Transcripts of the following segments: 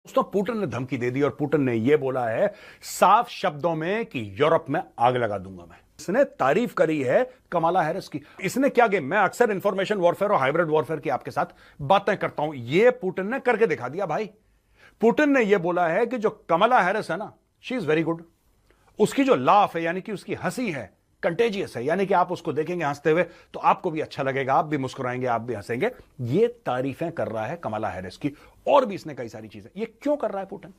दोस्तों पुतिन ने धमकी दे दी और पुतिन ने यह बोला है साफ शब्दों में कि यूरोप में आग लगा दूंगा मैं। इसने तारीफ करी है कमला हैरिस की। इसने क्या गेम, मैं अक्सर इंफॉर्मेशन वॉरफेयर और हाइब्रिड वॉरफेयर की आपके साथ बातें करता हूं, यह पुतिन ने करके दिखा दिया भाई। पुतिन ने यह बोला है कि जो कमला हैरिस है ना, शी इज वेरी गुड। उसकी जो लाफ है यानी कि उसकी हंसी है कंटेजियस है, यानी कि आप उसको देखेंगे हंसते हुए तो आपको भी अच्छा लगेगा, आप भी मुस्कुराएंगे, आप भी हंसेंगे। ये तारीफें कर रहा है कमला हैरिस की, और भी इसने कई सारी चीजें। ये क्यों कर रहा है पुतिन?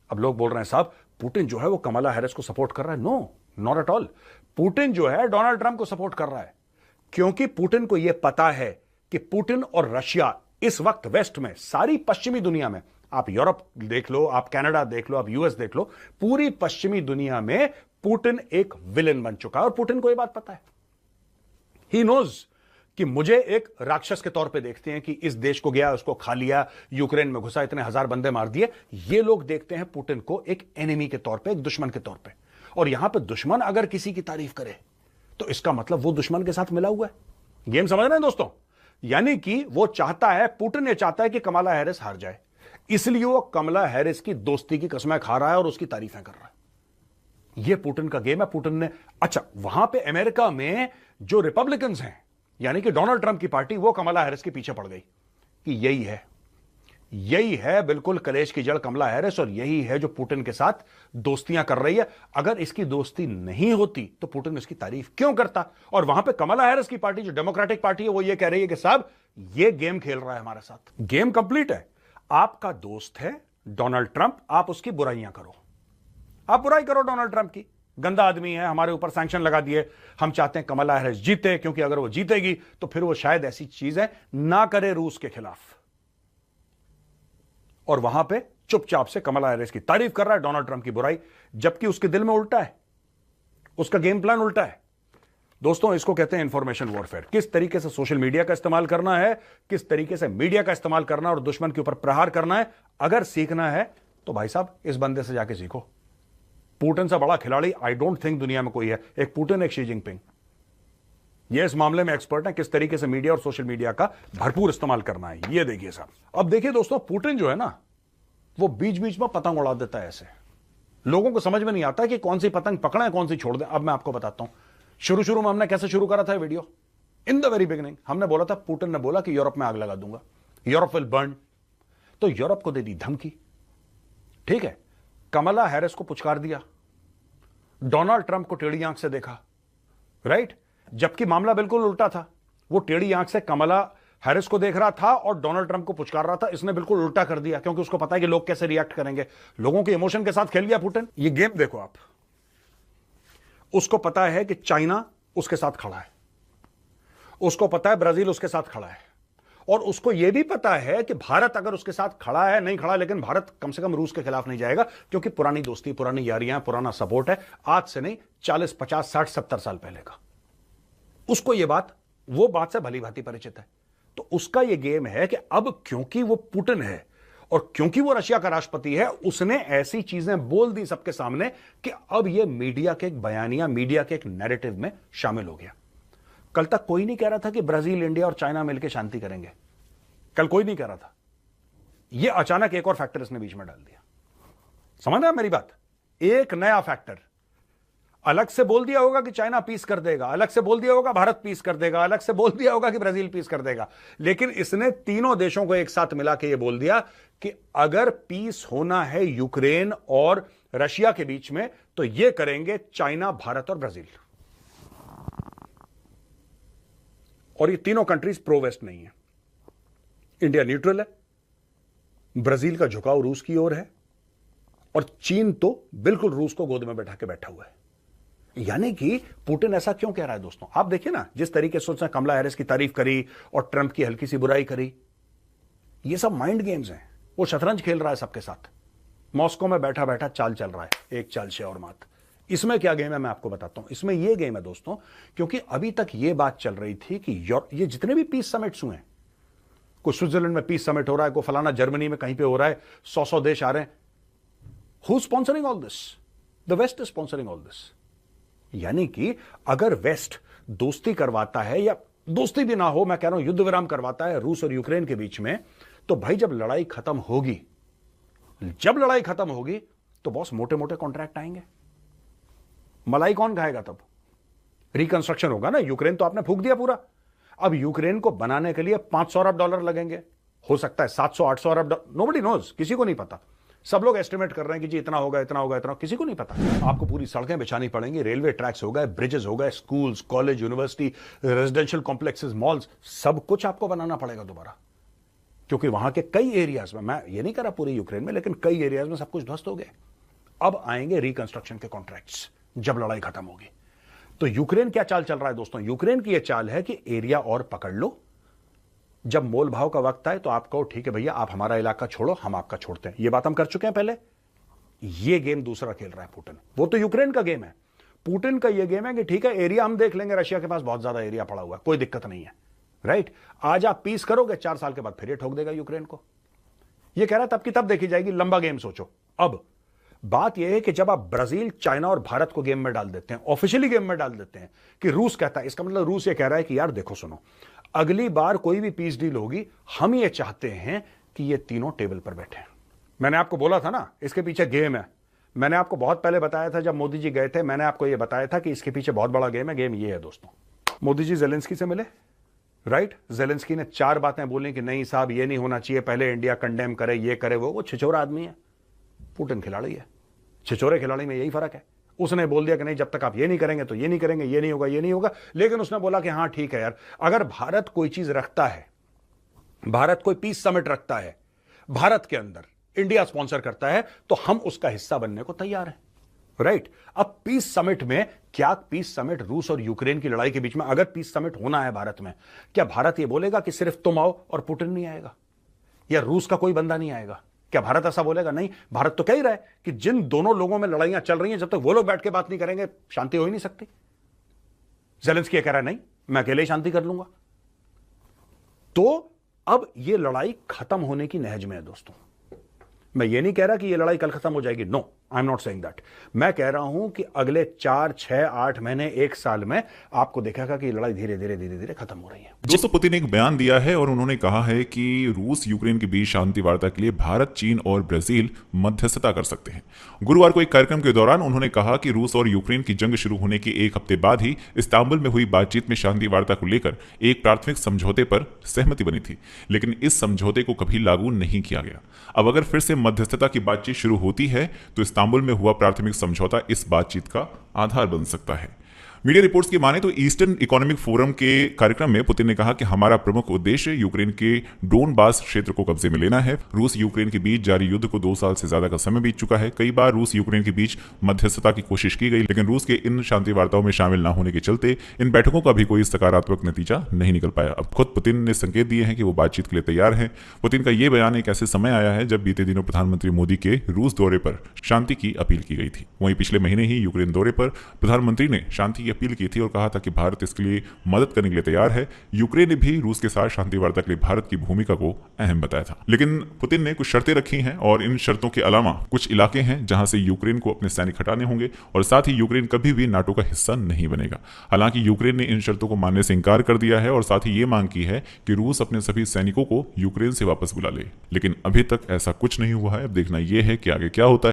अब लोग बोल रहे हैं साहब पुतिन जो है वो कमला हैरिस को सपोर्ट कर रहा है। No, not at all. Putin जो है डोनाल्ड ट्रंप को सपोर्ट कर रहा है, क्योंकि पुतिन को यह पता है कि पुतिन और रशिया इस वक्त वेस्ट में, सारी पश्चिमी दुनिया में, आप यूरोप देख लो, आप कनाडा देख लो, आप यूएस देख लो, पूरी पश्चिमी दुनिया में पुतिन एक विलेन बन चुका है। और पुतिन को यह बात पता है, ही नोज कि मुझे एक राक्षस के तौर पे देखते हैं कि इस देश को गया, उसको खा लिया, यूक्रेन में घुसा, इतने हजार बंदे मार दिए। ये लोग देखते हैं पुतिन को एक एनिमी के तौर पे, एक दुश्मन के तौर पे। और यहां पे दुश्मन अगर किसी की तारीफ करे तो इसका मतलब वो दुश्मन के साथ मिला हुआ है। गेम समझ रहे हैं दोस्तों? यानी कि वो चाहता है, पुतिन ये चाहता है कि कमला हैरिस हार जाए, इसलिए वो कमला हैरिस की दोस्ती की कसमें खा रहा है और उसकी तारीफें कर रहा है। यह पुतिन का गेम है। पुतिन ने, अच्छा, वहां पे अमेरिका में जो रिपब्लिकन्स हैं यानी कि डोनाल्ड ट्रंप की पार्टी, वो कमला हैरिस के पीछे पड़ गई कि यही है बिल्कुल कलेश की जड़ कमला हैरिस, और यही है जो पुतिन के साथ दोस्तियां कर रही है। अगर इसकी दोस्ती नहीं होती तो पुतिन इसकी तारीफ क्यों करता? और वहां पे कमला हैरिस की पार्टी, जो डेमोक्रेटिक पार्टी है, वो ये कह रही है कि साहब ये गेम खेल रहा है हमारे साथ। गेम कंप्लीट है। आपका दोस्त है डोनाल्ड ट्रंप, आप उसकी बुराइयां करो, आप बुराई करो डोनाल्ड ट्रंप की, गंदा आदमी है, हमारे ऊपर सैंक्शन लगा दिए, हम चाहते हैं कमला हैरिस जीते, क्योंकि अगर वो जीतेगी तो फिर वो शायद ऐसी चीजें ना करे रूस के खिलाफ। और वहां पे चुपचाप से कमला हैरिस की तारीफ कर रहा है, डोनाल्ड ट्रंप की बुराई, जबकि उसके दिल में उल्टा है, उसका गेम प्लान उल्टा है। दोस्तों इसको कहते हैं इंफॉर्मेशन वॉरफेयर। किस तरीके से सोशल मीडिया का इस्तेमाल करना है, किस तरीके से मीडिया का इस्तेमाल करना और दुश्मन के ऊपर प्रहार करना है, अगर सीखना है तो भाई साहब इस बंदे से जाके सीखो। पुतिन से बड़ा खिलाड़ी आई डोंट थिंक दुनिया में कोई है। एक पुतिन, एक शी जिनपिंग, ये इस मामले में एक्सपर्ट है, किस तरीके से मीडिया और सोशल मीडिया का भरपूर इस्तेमाल करना है। ये देखिए साहब। अब देखिए दोस्तों, पुतिन जो है ना, वो बीच बीच में पतंग उड़ा देता है। ऐसे लोगों को समझ में नहीं आता कि कौन सी पतंग पकड़े, कौन सी छोड़ दें। अब मैं आपको बताता हूं, शुरू में हमने कैसे शुरू करा था video. In the very beginning हमने बोला था, पुतिन ने बोला कि यूरोप में आग लगा दूंगा, यूरोप विल बर्न। तो यूरोप को दे दी धमकी, ठीक है। कमला हैरिस को पुचकार दिया, डोनाल्ड ट्रंप को टेढ़ी आंख से देखा, राइट। जबकि मामला बिल्कुल उल्टा था, वो टेढ़ी आंख से कमला हैरिस को देख रहा था और डोनाल्ड ट्रंप को पुचकार रहा था। इसने बिल्कुल उल्टा कर दिया, क्योंकि उसको पता है कि लोग कैसे रिएक्ट करेंगे। लोगों के इमोशन के साथ खेल गया पुतिन। ये गेम देखो आप। उसको पता है कि चाइना उसके साथ खड़ा है, उसको पता है ब्राजील उसके साथ खड़ा है, और उसको यह भी पता है कि भारत अगर उसके साथ खड़ा है, नहीं खड़ा, लेकिन भारत कम से कम रूस के खिलाफ नहीं जाएगा, क्योंकि पुरानी दोस्ती, पुरानी यारियां, पुराना सपोर्ट है, आज से नहीं 40, 50, 60, 70 साल पहले का। उसको यह बात, वो बात से भली भांति परिचित है। तो उसका यह गेम है कि अब क्योंकि वो पुतिन है और क्योंकि वो रशिया का राष्ट्रपति है, उसने ऐसी चीजें बोल दी सबके सामने कि अब यह मीडिया के एक बयानिया, मीडिया के एक नैरेटिव में शामिल हो गया। कल तक कोई नहीं कह रहा था कि ब्राजील, इंडिया और चाइना मिलकर शांति करेंगे। कल कोई नहीं कह रहा था। यह अचानक एक और फैक्टर इसने बीच में डाल दिया। समझ रहे हैं मेरी बात? एक नया फैक्टर अलग से बोल दिया होगा कि चाइना पीस कर देगा, अलग से बोल दिया होगा भारत पीस कर देगा, अलग से बोल दिया होगा कि ब्राजील पीस कर देगा, लेकिन इसने तीनों देशों को एक साथ मिला के यह बोल दिया कि अगर पीस होना है यूक्रेन और रशिया के बीच में तो यह करेंगे चाइना, भारत और ब्राजील। और ये तीनों कंट्रीज प्रो वेस्ट नहीं है। इंडिया न्यूट्रल है, ब्राजील का झुकाव रूस की ओर है, और चीन तो बिल्कुल रूस को गोद में बैठा के बैठा हुआ है। यानी कि पुतिन ऐसा क्यों कह रहा है दोस्तों? आप देखिए ना, जिस तरीके से उसने कमला हैरिस की तारीफ करी और ट्रंप की हल्की सी बुराई करी, ये सब माइंड गेम्स हैं। वो शतरंज खेल रहा है सबके साथ, मॉस्को में बैठा बैठा चाल चल रहा है, एक चाल से और मात। इसमें क्या गेम है मैं आपको बताता हूं। इसमें यह गेम है दोस्तों, क्योंकि अभी तक यह बात चल रही थी कि ये जितने भी पीस समिट्स हुए हैं, कोई स्विट्जरलैंड में पीस समिट हो रहा है, कोई फलाना जर्मनी में कहीं पे हो रहा है, 100 देश आ रहे हैं, who sponsoring all this? The west is sponsoring all this. यानी कि अगर वेस्ट दोस्ती करवाता है, या दोस्ती भी ना हो, मैं कह रहा हूं युद्ध विराम करवाता है रूस और यूक्रेन के बीच में, तो भाई जब लड़ाई खत्म होगी जब लड़ाई खत्म होगी तो बॉस मोटे मोटे कॉन्ट्रैक्ट आएंगे। मलाई कौन खाएगा तब? रिकंस्ट्रक्शन होगा ना। यूक्रेन तो आपने फूंक दिया पूरा। अब यूक्रेन को बनाने के लिए $500 अरब लगेंगे, हो सकता है 700-800 अरब डॉलर, नोबडी नोज, किसी को नहीं पता। सब लोग एस्टिमेट कर रहे हैं कि जी इतना होगा, इतना होगा, इतना, किसी को नहीं पता। आपको पूरी सड़कें बिछानी पड़ेंगी, रेलवे ट्रैक्स हो गए, ब्रिजेस हो गए, schools, college, university, residential complexes, malls, सब कुछ आपको बनाना पड़ेगा दोबारा, क्योंकि वहां के कई एरियाज में, मैं ये नहीं कह रहा पूरे यूक्रेन में, लेकिन कई एरियाज में सब कुछ ध्वस्त हो गए। अब आएंगे रिकंस्ट्रक्शन के कॉन्ट्रैक्ट्स जब लड़ाई खत्म होगी। तो यूक्रेन क्या चाल चल रहा है दोस्तों? यूक्रेन की यह चाल है कि एरिया और पकड़ लो, जब मोल भाव का वक्त आए तो आप कहो ठीक है भैया, आप हमारा इलाका छोड़ो, हम आपका छोड़ते हैं। यह बात हम कर चुके हैं पहले। यह गेम दूसरा खेल रहा है पुतिन। वो तो यूक्रेन का गेम है, पुतिन का यह गेम है कि ठीक है एरिया हम देख लेंगे, रशिया के पास बहुत ज्यादा एरिया पड़ा हुआ है, कोई दिक्कत नहीं है, राइट। आज आप पीस करोगे, 4 साल के बाद फिर ये ठोक देगा यूक्रेन को। यह कह रहा है तब की तब देखी जाएगी, लंबा गेम सोचो। अब बात यह है कि जब आप ब्राजील, चाइना और भारत को गेम में डाल देते हैं, ऑफिशियली गेम में डाल देते हैं कि रूस कहता है, इसका मतलब रूस ये कह रहा है कि यार देखो सुनो, अगली बार कोई भी पीस डील होगी, हम ये चाहते हैं कि ये तीनों टेबल पर बैठे। मैंने आपको बोला था ना इसके पीछे गेम है। मैंने आपको बहुत पहले बताया था, जब मोदी जी गए थे, मैंने आपको यह बताया था कि इसके पीछे बहुत बड़ा गेम है। गेम ये है दोस्तों, मोदी जी जेलेंस्की से मिले, राइट। जेलेंस्की ने 4 बातें बोली कि नहीं साहब ये नहीं होना चाहिए, पहले इंडिया कंडेम करे, ये करे, वो छिछोरा आदमी है, पुतिन खिलाड़ी है। छिछोरे खिलाड़ी में यही फर्क है। उसने बोल दिया कि नहीं जब तक आप ये नहीं करेंगे तो ये नहीं करेंगे, ये नहीं होगा, ये नहीं होगा। लेकिन उसने बोला कि हां ठीक है यार, अगर भारत कोई चीज रखता है, भारत कोई पीस समिट रखता है भारत के अंदर, इंडिया स्पॉन्सर करता है, तो हम उसका हिस्सा बनने को तैयार हैं, राइट। अब पीस समिट में क्या, पीस समिट रूस और यूक्रेन की लड़ाई के बीच में अगर पीस समिट होना है भारत में, क्या भारत यह बोलेगा कि सिर्फ तुम आओ और पुतिन नहीं आएगा, या रूस का कोई बंदा नहीं आएगा? क्या भारत ऐसा बोलेगा? नहीं। भारत तो कह ही रहा है कि जिन दोनों लोगों में लड़ाइयां चल रही हैं, जब तक वो लोग बैठ के बात नहीं करेंगे शांति हो ही नहीं सकती। ज़ेलेंस्की कह रहा है नहीं, मैं अकेले ही शांति कर लूंगा। तो अब ये लड़ाई खत्म होने की नहज में है दोस्तों। मैं ये नहीं कह रहा कि ये लड़ाई कल खत्म हो जाएगी, no, I am not saying that. मैं कह रहा हूं कि अगले 4, 6, 8 महीने, 1 साल में आपको देखेगा कि ये लड़ाई धीरे धीरे खत्म हो रही है। दोस्तों, पुतिन ने एक बयान दिया है और उन्होंने कहा है कि रूस यूक्रेन के बीच शांति वार्ता के लिए भारत, चीन और ब्राजील मध्यस्थता कर सकते हैं। गुरुवार को एक कार्यक्रम के दौरान उन्होंने कहा कि रूस और यूक्रेन की जंग शुरू होने के 1 हफ्ते बाद ही इस्तांबुल में हुई बातचीत में शांति वार्ता को लेकर एक प्राथमिक समझौते पर सहमति बनी थी, लेकिन इस समझौते को कभी लागू नहीं किया गया। अब अगर फिर से मध्यस्थता की बातचीत शुरू होती है तो इस्तांबुल में हुआ प्राथमिक समझौता इस बातचीत का आधार बन सकता है। मीडिया रिपोर्ट्स की माने तो ईस्टर्न इकोनॉमिक फोरम के कार्यक्रम में पुतिन ने कहा कि हमारा प्रमुख उद्देश्य यूक्रेन के डोनबास क्षेत्र को कब्जे में लेना है। रूस यूक्रेन के बीच जारी युद्ध को 2 साल से ज्यादा का समय बीत चुका है। कई बार रूस यूक्रेन के बीच मध्यस्थता की कोशिश की गई, लेकिन रूस के इन शांति वार्ताओं में शामिल न होने के चलते इन बैठकों का भी कोई सकारात्मक नतीजा नहीं निकल पाया। अब खुद पुतिन ने संकेत दिए हैं कि वो बातचीत के लिए तैयार हैं। पुतिन का यह बयान एक ऐसे समय आया है जब बीते दिनों प्रधानमंत्री मोदी के रूस दौरे पर शांति की अपील की गई थी। वहीं पिछले महीने ही यूक्रेन दौरे पर प्रधानमंत्री ने शांति की अपील की थी और कहा था कि भारत इसके लिए मदद करने के लिए तैयार है। यूक्रेन ने भी रूस के साथ शांति वार्ता के लिए भारत की भूमिका को अहम बताया था, लेकिन पुतिन ने कुछ शर्तें रखी हैं और इन शर्तों के अलावा कुछ इलाके हैं जहां से यूक्रेन को अपने सैनिक हटाने होंगे और साथ ही यूक्रेन कभी भी नाटो का हिस्सा नहीं बनेगा। हालांकि यूक्रेन ने इन शर्तों को मानने से इंकार कर दिया है और साथ ही ये मांग की है कि रूस अपने सभी सैनिकों को यूक्रेन से वापस बुला ले, लेकिन अभी तक ऐसा कुछ नहीं हुआ है। अब देखना यह है कि आगे क्या होता है।